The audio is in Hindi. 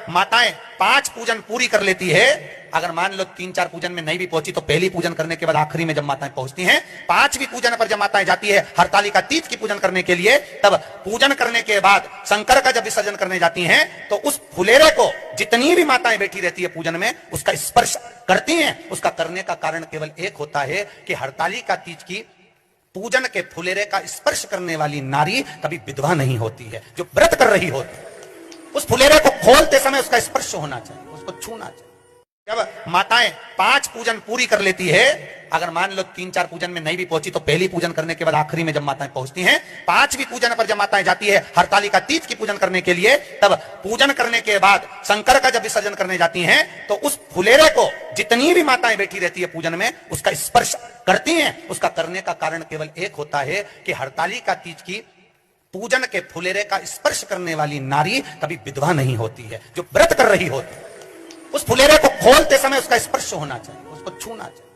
माताएं 5 पूजन पूरी कर लेती है, अगर मान लो 3-4 पूजन में नहीं भी पहुंची तो पहली पूजन करने के बाद आखिरी में जब माताएं पहुंचती हैं, 5वीं पूजन पर जब माताएं जाती है हरतालिका तीज की पूजन करने के लिए, तब पूजन करने के बाद शंकर का जब विसर्जन करने जाती हैं तो उस फुलेरे को जितनी भी माताएं बैठी रहती है पूजन में उसका स्पर्श करती हैं। उसका करने का कारण केवल एक होता है कि हरतालिका तीज की पूजन के फुलेरे का स्पर्श करने वाली नारी कभी विधवा नहीं होती है, जो व्रत कर रही होती है। उस फुलेरे को खोलते समय उसका स्पर्श होना चाहिए, उसको छूना चाहिए। जब माताएं 5 पूजन पूरी कर लेती है, अगर मान लो 3-4 पूजन में नहीं भी पहुंची तो पहली पूजन करने के बाद आखिरी में जब माताएं पहुंचती हैं, 5वीं पूजन पर जब माताएं जाती है हरतालिका तीज की पूजन करने के लिए, तब पूजन करने के बाद शंकर का जब विसर्जन करने जाती हैं तो उस फुलेरे को जितनी भी माताएं बैठी रहती है पूजन में उसका स्पर्श करती हैं। उसका करने का कारण केवल एक होता है कि हरतालिका तीज की पूजन के फुलेरे का स्पर्श करने वाली नारी कभी विधवा नहीं होती है, जो व्रत कर रही होती है। उस फुलेरे को खोलते समय उसका स्पर्श होना चाहिए, उसको छूना चाहिए।